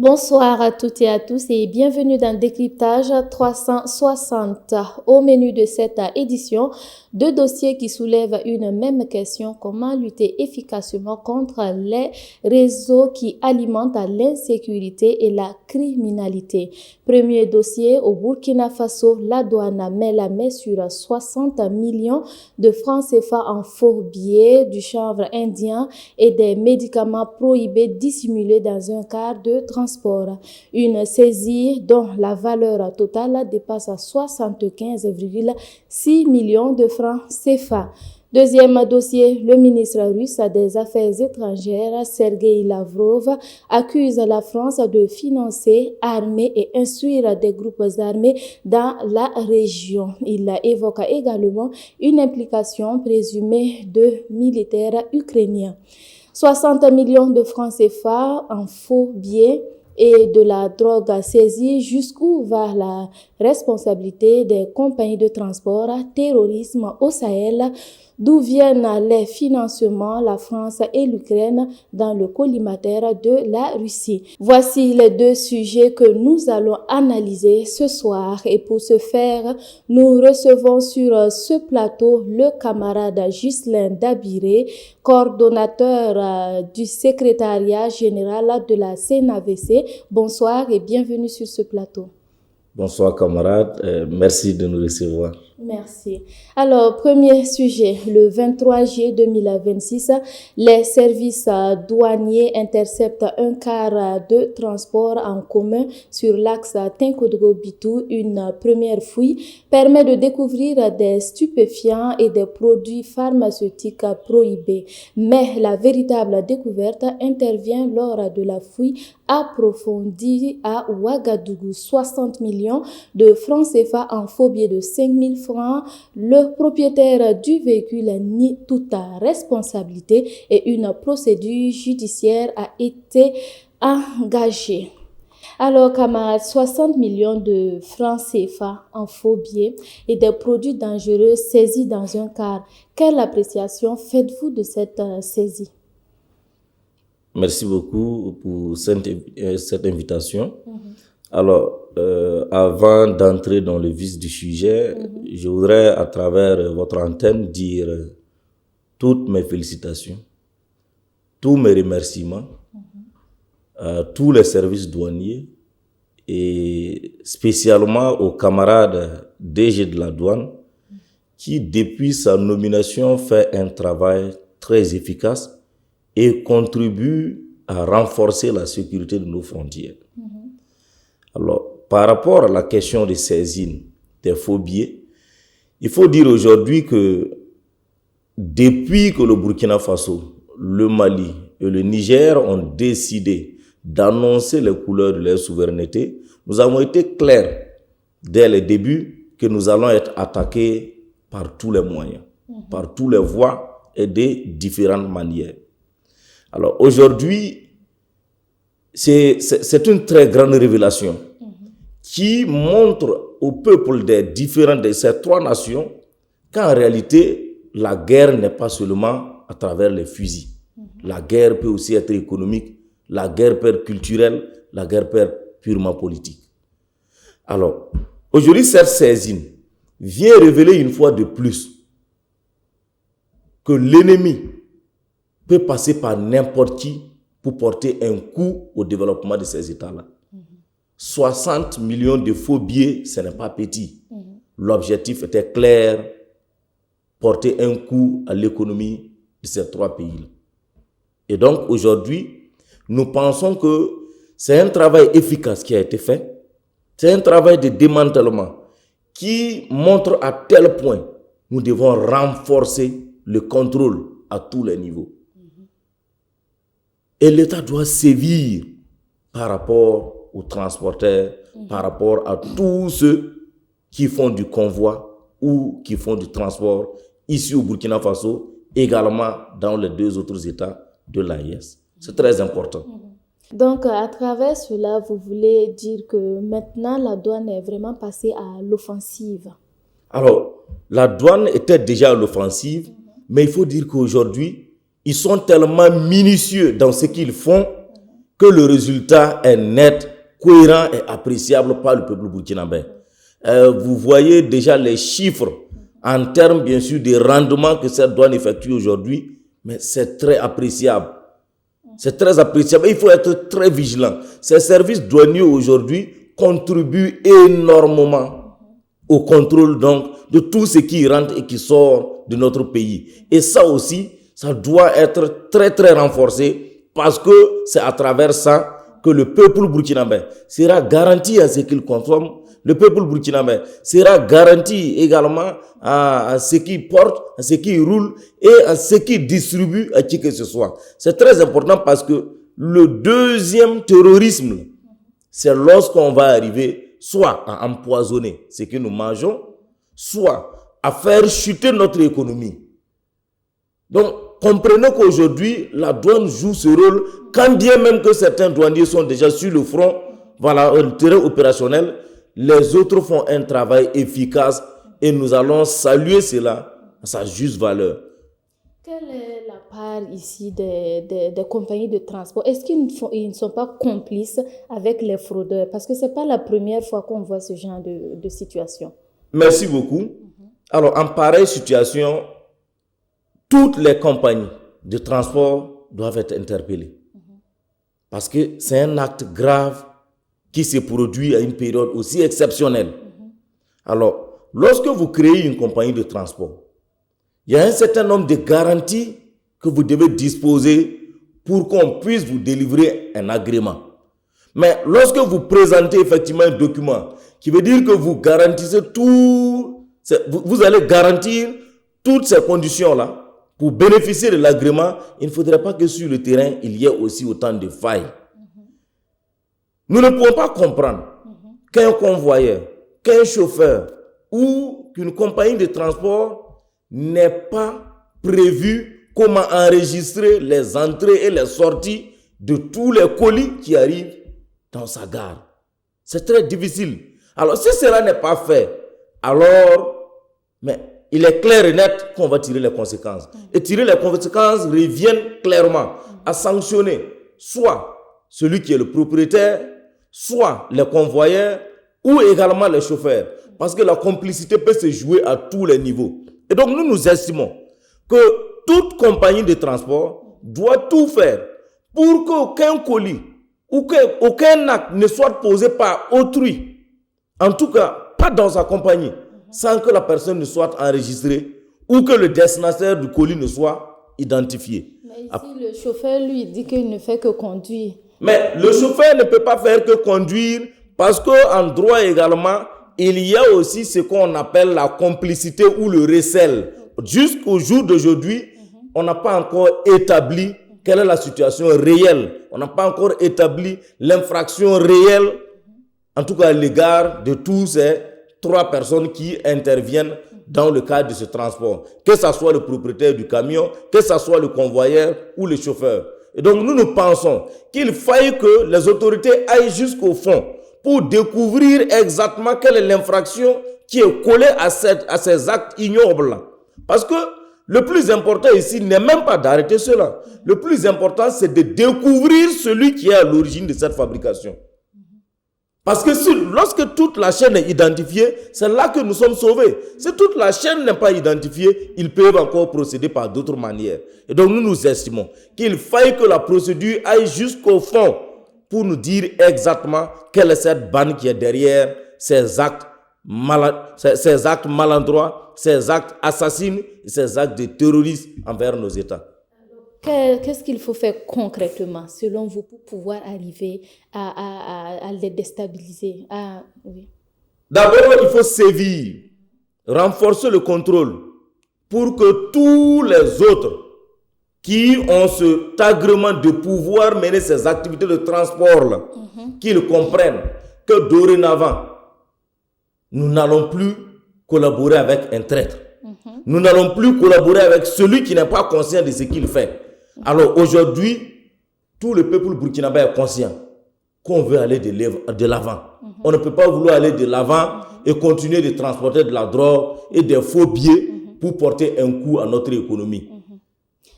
Bonsoir à toutes et à tous et bienvenue dans Décryptage 360. Au menu de cette édition, deux dossiers qui soulèvent une même question: comment lutter efficacement contre les réseaux qui alimentent l'insécurité et la criminalité. Premier dossier, au Burkina Faso, la douane met la main sur 60 millions de francs CFA en faux billets, du chanvre indien et des médicaments prohibés dissimulés dans un car de transport. Une saisie dont la valeur totale dépasse 75,6 millions de francs CFA. Deuxième dossier, le ministre russe des Affaires étrangères, Sergueï Lavrov, accuse la France de financer, armer et instruire des groupes armés dans la région. Il évoque également une implication présumée de militaires ukrainiens. 60 millions de francs CFA en faux billets et de la drogue saisie. Jusqu'où va la responsabilité des compagnies de transport? Terrorisme au Sahel. D'où viennent les financements? La France et l'Ukraine dans le collimateur de la Russie. Voici les deux sujets que nous allons analyser ce soir. Et pour ce faire, nous recevons sur ce plateau le camarade Ghislain Dabiré, coordonnateur du secrétariat général de la CNAVC. Bonsoir et bienvenue sur ce plateau. Bonsoir camarades, merci de nous recevoir. Merci. Alors, premier sujet, le 23 juillet 2026, les services douaniers interceptent un car de transport en commun sur l'axe Tinkodogo-Bitou. Une première fouille permet de découvrir des stupéfiants et des produits pharmaceutiques prohibés. Mais la véritable découverte intervient lors de la fouille approfondie à Ouagadougou. 60 millions de francs CFA en faux billets de 5 000 francs. Le propriétaire du véhicule nie toute responsabilité et une procédure judiciaire a été engagée. Alors, camarades, 60 millions de francs CFA en faux billets et des produits dangereux saisis dans un car. Quelle appréciation faites-vous de cette saisie? Merci beaucoup pour cette invitation. Alors, avant d'entrer dans le vif du sujet, je voudrais, à travers votre antenne, dire toutes mes félicitations, tous mes remerciements à tous les services douaniers et spécialement aux camarades DG de la douane qui, depuis sa nomination, fait un travail très efficace et contribue à renforcer la sécurité de nos frontières. Alors, par rapport à la question des saisines des faux billets, il faut dire aujourd'hui que depuis que le Burkina Faso, le Mali et le Niger ont décidé d'annoncer les couleurs de leur souveraineté, nous avons été clairs dès le début que nous allons être attaqués par tous les moyens, par toutes les voies et de différentes manières. Alors aujourd'hui, c'est une très grande révélation qui montre au peuple de ces trois nations qu'en réalité, la guerre n'est pas seulement à travers les fusils. La guerre peut aussi être économique, la guerre peut être culturelle, la guerre peut être purement politique. Alors, aujourd'hui, cette saisine vient révéler une fois de plus que l'ennemi peut passer par n'importe qui pour porter un coup au développement de ces États-là. 60 millions de faux billets, ce n'est pas petit. L'objectif était clair, porter un coup à l'économie de ces trois pays-là. Et donc aujourd'hui, nous pensons que c'est un travail efficace qui a été fait. C'est un travail de démantèlement qui montre à tel point nous devons renforcer le contrôle à tous les niveaux. Et l'État doit sévir par rapport aux transporteurs, par rapport à tous ceux qui font du convoi ou qui font du transport ici au Burkina Faso, également dans les deux autres États de l'AES. C'est très important. Donc, à travers cela, vous voulez dire que maintenant, la douane est vraiment passée à l'offensive? Alors, la douane était déjà à l'offensive, mais il faut dire qu'aujourd'hui, ils sont tellement minutieux dans ce qu'ils font que le résultat est net, cohérent et appréciable par le peuple burkinabé. Vous voyez déjà les chiffres en termes, bien sûr, des rendements que cette douane effectue aujourd'hui, mais c'est très appréciable. C'est très appréciable. Il faut être très vigilant. Ces services douaniers aujourd'hui contribuent énormément au contrôle donc de tout ce qui rentre et qui sort de notre pays. Et ça aussi, ça doit être très très renforcé parce que c'est à travers ça que le peuple burkinabé sera garanti à ce qu'il consomme. Le peuple burkinabé sera garanti également à ce qu'il porte, à ce qu'il roule et à ce qu'il distribue à qui que ce soit. C'est très important parce que le deuxième terrorisme, c'est lorsqu'on va arriver soit à empoisonner ce que nous mangeons, soit à faire chuter notre économie. Donc, comprenez qu'aujourd'hui, la douane joue ce rôle, quand bien même que certains douaniers sont déjà sur le front, voilà, le terrain opérationnel, les autres font un travail efficace et nous allons saluer cela à sa juste valeur. Quelle est la part ici des compagnies de transport? Est-ce qu'ils ne sont pas complices avec les fraudeurs? Parce que ce n'est pas la première fois qu'on voit ce genre de situation. Merci beaucoup. Alors, en pareille situation, toutes les compagnies de transport doivent être interpellées. Parce que c'est un acte grave qui se produit à une période aussi exceptionnelle. Alors, lorsque vous créez une compagnie de transport, il y a un certain nombre de garanties que vous devez disposer pour qu'on puisse vous délivrer un agrément. Mais lorsque vous présentez effectivement un document qui veut dire que vous garantissez tout, vous allez garantir toutes ces conditions-là pour bénéficier de l'agrément, il ne faudrait pas que sur le terrain, il y ait aussi autant de failles. Nous ne pouvons pas comprendre qu'un convoyeur, qu'un chauffeur ou qu'une compagnie de transport n'ait pas prévu comment enregistrer les entrées et les sorties de tous les colis qui arrivent dans sa gare. C'est très difficile. Alors, si cela n'est pas fait, alors, mais il est clair et net qu'on va tirer les conséquences. Et tirer les conséquences revient clairement à sanctionner soit celui qui est le propriétaire, soit les convoyeurs ou également les chauffeurs. Parce que la complicité peut se jouer à tous les niveaux. Et donc, nous estimons que toute compagnie de transport doit tout faire pour qu'aucun colis ou qu'aucun acte ne soit posé par autrui. En tout cas, pas dans sa compagnie, sans que la personne ne soit enregistrée ou que le destinataire du colis ne soit identifié. Mais ici, le chauffeur, lui, dit qu'il ne fait que conduire. Mais le chauffeur ne peut pas faire que conduire parce qu'en droit également, il y a aussi ce qu'on appelle la complicité ou le recel. Jusqu'au jour d'aujourd'hui, on n'a pas encore établi quelle est la situation réelle. On n'a pas encore établi l'infraction réelle, en tout cas à l'égard de tous ces 3 personnes qui interviennent dans le cadre de ce transport. Que ce soit le propriétaire du camion, que ce soit le convoyeur ou le chauffeur. Et donc nous pensons qu'il faille que les autorités aillent jusqu'au fond pour découvrir exactement quelle est l'infraction qui est collée à ces actes ignobles. Parce que le plus important ici n'est même pas d'arrêter cela. Le plus important, c'est de découvrir celui qui est à l'origine de cette fabrication. Parce que lorsque toute la chaîne est identifiée, c'est là que nous sommes sauvés. Si toute la chaîne n'est pas identifiée, ils peuvent encore procéder par d'autres manières. Et donc nous estimons qu'il faille que la procédure aille jusqu'au fond pour nous dire exactement quelle est cette bande qui est derrière ces actes malandroits, ces actes assassins, ces actes de terrorisme envers nos États. Qu'est-ce qu'il faut faire concrètement, selon vous, pour pouvoir arriver à les déstabiliser? Oui. D'abord, il faut sévir, renforcer le contrôle pour que tous les autres qui ont cet agrément de pouvoir mener ces activités de transport-là, qu'ils comprennent que dorénavant, nous n'allons plus collaborer avec un traître. Nous n'allons plus collaborer avec celui qui n'est pas conscient de ce qu'il fait. Alors aujourd'hui, tout le peuple burkinabé est conscient qu'on veut aller de l'avant. On ne peut pas vouloir aller de l'avant et continuer de transporter de la drogue et des faux billets pour porter un coup à notre économie.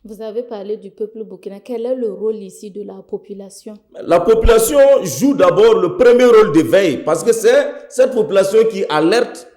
Vous avez parlé du peuple burkinabé. Quel est le rôle ici de la population? La population joue d'abord le premier rôle de veille parce que c'est cette population qui alerte,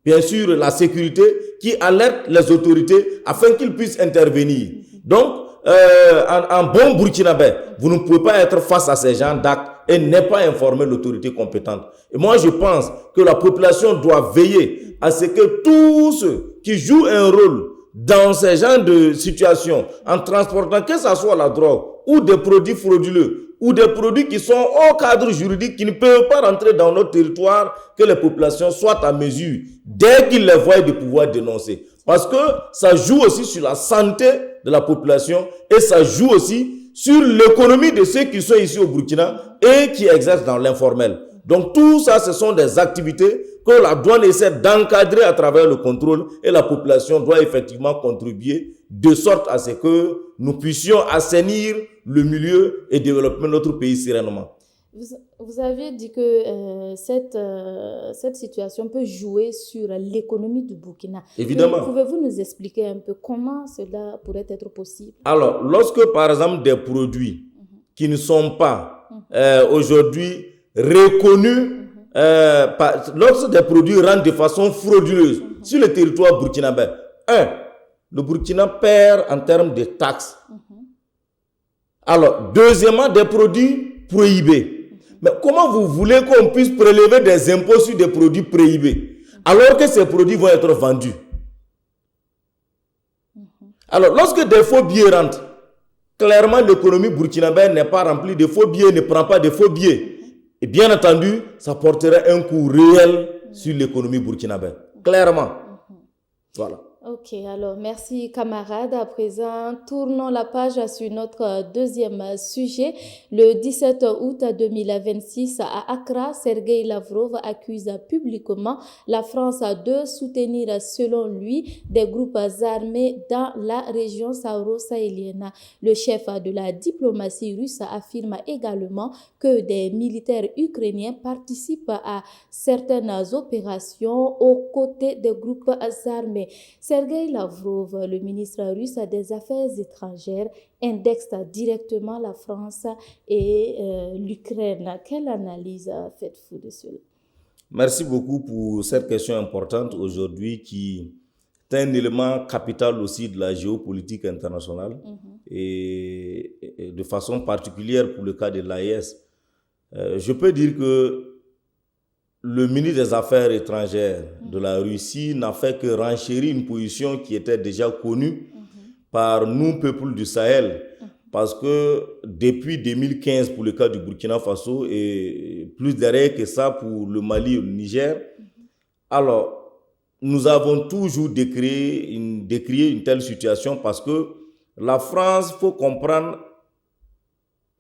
bien sûr, la sécurité, qui alerte les autorités afin qu'ils puissent intervenir. Donc, en bon burkinabé, vous ne pouvez pas être face à ces gens d'actes et ne pas informer l'autorité compétente. Et moi, je pense que la population doit veiller à ce que tous ceux qui jouent un rôle dans ces genres de situations, en transportant, que ce soit la drogue ou des produits frauduleux ou des produits qui sont au cadre juridique, qui ne peuvent pas rentrer dans notre territoire, que les populations soient à mesure, dès qu'ils les voient, de pouvoir dénoncer. Parce que ça joue aussi sur la santé de la population et ça joue aussi sur l'économie de ceux qui sont ici au Burkina et qui exercent dans l'informel. Donc tout ça, ce sont des activités que la douane essaie d'encadrer à travers le contrôle et la population doit effectivement contribuer de sorte à ce que nous puissions assainir le milieu et développer notre pays sereinement. Vous avez dit que cette situation peut jouer sur l'économie du Burkina. Évidemment. Pouvez-vous nous expliquer un peu comment cela pourrait être possible? Alors, lorsque par exemple des produits qui ne sont pas aujourd'hui reconnus, lorsque des produits rentrent de façon frauduleuse sur le territoire burkinabé, le Burkina perd en termes de taxes. Alors, deuxièmement, des produits prohibés. Mais comment vous voulez qu'on puisse prélever des impôts sur des produits prohibés alors que ces produits vont être vendus? Alors, lorsque des faux billets rentrent, clairement l'économie burkinabé n'est pas remplie de faux billets, ne prend pas de faux billets. Et bien entendu, ça porterait un coup réel sur l'économie burkinabé. Clairement. Voilà. Ok, alors merci camarades. À présent, tournons la page sur notre deuxième sujet. Le 17 août 2026, à Accra, Sergueï Lavrov accuse publiquement la France de soutenir, selon lui, des groupes armés dans la région sahélo-sahélienne. Le chef de la diplomatie russe affirme également que des militaires ukrainiens participent à certaines opérations aux côtés des groupes armés. Sergueï Lavrov, le ministre russe des Affaires étrangères, indexe directement la France et l'Ukraine. Quelle analyse faites-vous de cela? Merci beaucoup pour cette question importante aujourd'hui qui est un élément capital aussi de la géopolitique internationale et de façon particulière pour le cas de l'AES. Je peux dire que le ministre des Affaires étrangères de la Russie n'a fait que renchérir une position qui était déjà connue par nous, peuple du Sahel. Parce que depuis 2015, pour le cas du Burkina Faso, et plus derrière que ça pour le Mali et le Niger, alors nous avons toujours décrié une telle situation parce que la France, il faut comprendre,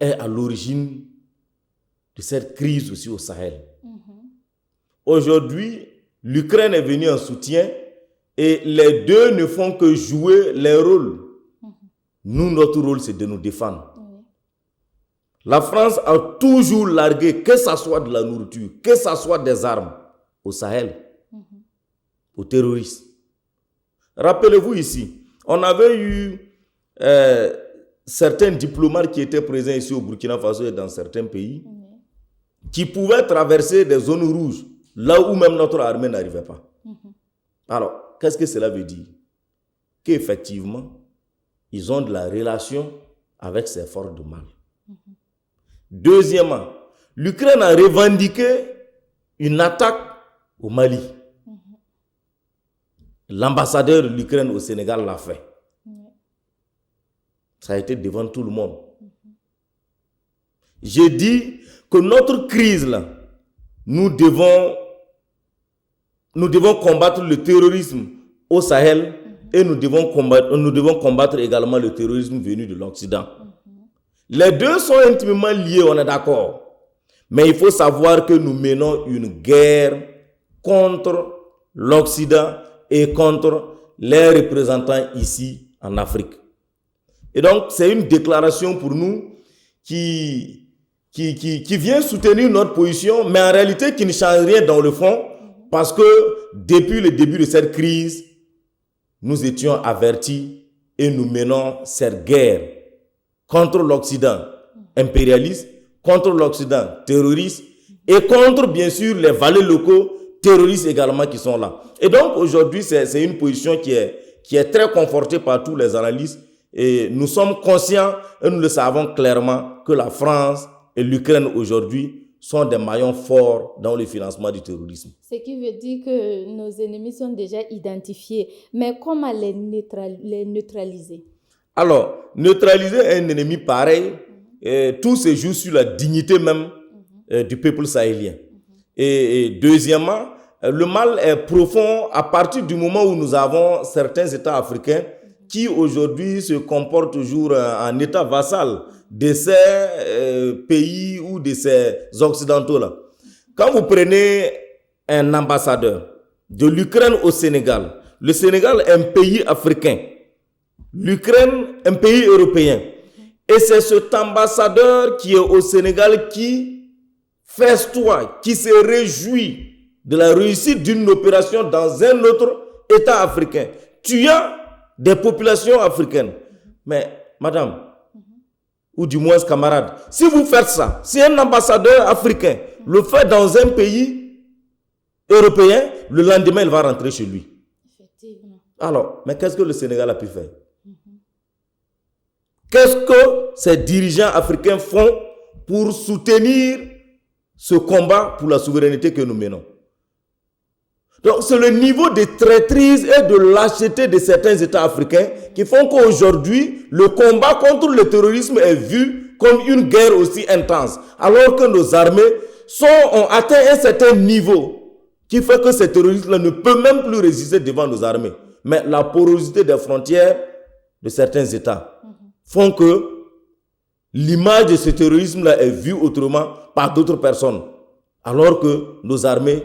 est à l'origine de cette crise aussi au Sahel. Aujourd'hui, l'Ukraine est venue en soutien et les deux ne font que jouer les rôles. Nous, notre rôle, c'est de nous défendre. La France a toujours largué, que ce soit de la nourriture, que ce soit des armes, au Sahel, aux terroristes. Rappelez-vous ici, on avait eu certains diplomates qui étaient présents ici au Burkina Faso et dans certains pays, qui pouvaient traverser des zones rouges, là où même notre armée n'arrivait pas. Alors, qu'est-ce que cela veut dire? Qu'effectivement, ils ont de la relation avec ces forces de mal. Deuxièmement, l'Ukraine a revendiqué une attaque au Mali. L'ambassadeur de l'Ukraine au Sénégal l'a fait. Ça a été devant tout le monde. J'ai dit que notre crise, là, nous devons combattre le terrorisme au Sahel et nous devons combattre également le terrorisme venu de l'Occident. Les deux sont intimement liés, on est d'accord. Mais il faut savoir que nous menons une guerre contre l'Occident et contre les représentants ici en Afrique. Et donc, c'est une déclaration pour nous qui vient soutenir notre position, mais en réalité qui ne change rien dans le fond, parce que depuis le début de cette crise, nous étions avertis et nous menons cette guerre contre l'Occident impérialiste, contre l'Occident terroriste et contre, bien sûr, les valets locaux terroristes également qui sont là. Et donc, aujourd'hui, c'est une position qui est très confortée par tous les analystes et nous sommes conscients et nous le savons clairement que la France et l'Ukraine aujourd'hui sont des maillons forts dans le financement du terrorisme. Ce qui veut dire que nos ennemis sont déjà identifiés. Mais comment les neutraliser? Alors, neutraliser un ennemi pareil, tout se joue sur la dignité même du peuple sahélien. Et deuxièmement, le mal est profond à partir du moment où nous avons certains États africains qui aujourd'hui se comportent toujours en État vassal de ces pays ou de ces occidentaux-là. Quand vous prenez un ambassadeur de l'Ukraine au Sénégal, le Sénégal est un pays africain, l'Ukraine un pays européen. Et c'est cet ambassadeur qui est au Sénégal qui festoie, qui se réjouit de la réussite d'une opération dans un autre État africain, tuant des populations africaines. Mais, madame, ou du moins camarade, si vous faites ça, si un ambassadeur africain le fait dans un pays européen, le lendemain, il va rentrer chez lui. Effectivement. Alors, mais qu'est-ce que le Sénégal a pu faire? Qu'est-ce que ces dirigeants africains font pour soutenir ce combat pour la souveraineté que nous menons? Donc, c'est le niveau de traîtrise et de lâcheté de certains États africains qui font qu'aujourd'hui, le combat contre le terrorisme est vu comme une guerre aussi intense, alors que nos armées ont atteint un certain niveau qui fait que ces terroristes-là ne peuvent même plus résister devant nos armées. Mais la porosité des frontières de certains États font que l'image de ce terrorisme-là est vue autrement par d'autres personnes, alors que nos armées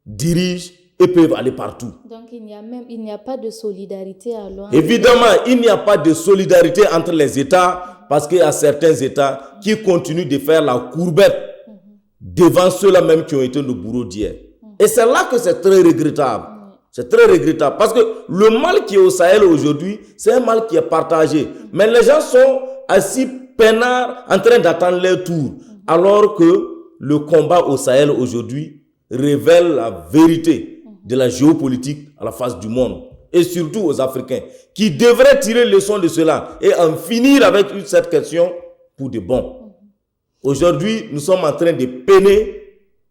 dirigent et peuvent aller partout. Donc il n'y a pas de solidarité alors. Évidemment, il n'y a pas de solidarité entre les États parce qu'il y a certains États qui continuent de faire la courbette devant ceux-là même qui ont été nos bourreaux d'hier. Et c'est là que c'est très regrettable. C'est très regrettable parce que le mal qui est au Sahel aujourd'hui, c'est un mal qui est partagé. Mais les gens sont assis peinards en train d'attendre leur tour. Alors que le combat au Sahel aujourd'hui révèle la vérité de la géopolitique à la face du monde et surtout aux Africains qui devraient tirer leçon de cela et en finir avec cette question pour de bon. Aujourd'hui, nous sommes en train de peiner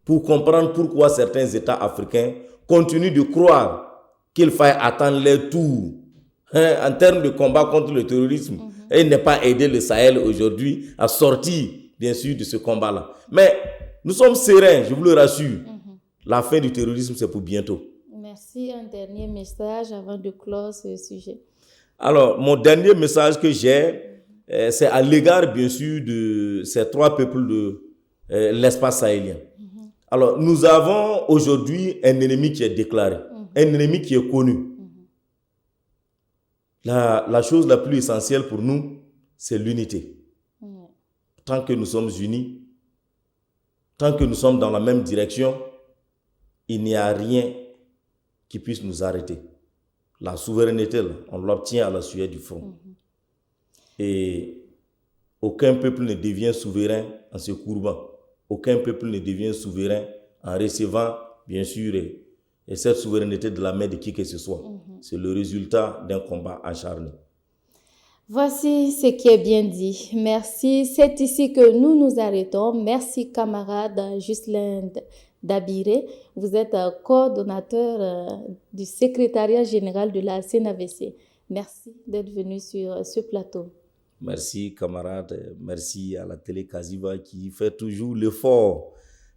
pour comprendre pourquoi certains États africains continuent de croire qu'il faille attendre leur tour en termes de combat contre le terrorisme et ne pas aider le Sahel aujourd'hui à sortir, bien sûr, de ce combat-là. Mais nous sommes sereins, je vous le rassure. La fin du terrorisme, c'est pour bientôt. Merci. Un dernier message avant de clore ce sujet. Alors, mon dernier message que j'ai, c'est à l'égard, bien sûr, de ces trois peuples de l'espace sahélien. Alors, nous avons aujourd'hui un ennemi qui est déclaré, un ennemi qui est connu. La chose la plus essentielle pour nous, c'est l'unité. Tant que nous sommes unis, tant que nous sommes dans la même direction, il n'y a rien qui puisse nous arrêter. La souveraineté, là, on l'obtient à la sueur du front. Et aucun peuple ne devient souverain en se courbant. Aucun peuple ne devient souverain en recevant, bien sûr, et cette souveraineté de la main de qui que ce soit. C'est le résultat d'un combat acharné. Voici ce qui est bien dit. Merci. C'est ici que nous nous arrêtons. Merci, camarade Ghislain Dabiré. Vous êtes coordonnateur du secrétariat général de la CNAVC. Merci d'être venu sur ce plateau. Merci, camarade. Merci à la télé Kaziba qui fait toujours l'effort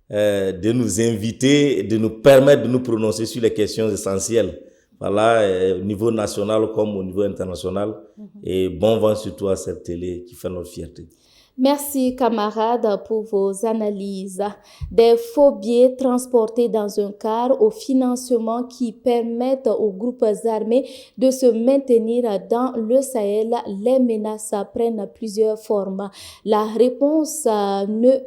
de nous inviter et de nous permettre de nous prononcer sur les questions essentielles. Voilà, au niveau national comme au niveau international. Et bon vent surtout à cette télé qui fait notre fierté. Merci, camarades, pour vos analyses. Des faux billets transportés dans un car au financement qui permettent aux groupes armés de se maintenir dans le Sahel. Les menaces prennent plusieurs formes. La réponse ne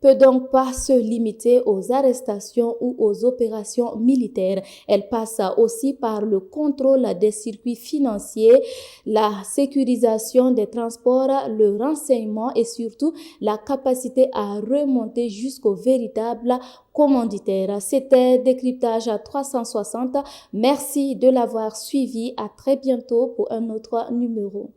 peut donc pas se limiter aux arrestations ou aux opérations militaires. Elle passe aussi par le contrôle des circuits financiers, la sécurisation des transports, le renseignement et surtout la capacité à remonter jusqu'au véritable commanditaire. C'était Décryptage à 360. Merci de l'avoir suivi. À très bientôt pour un autre numéro.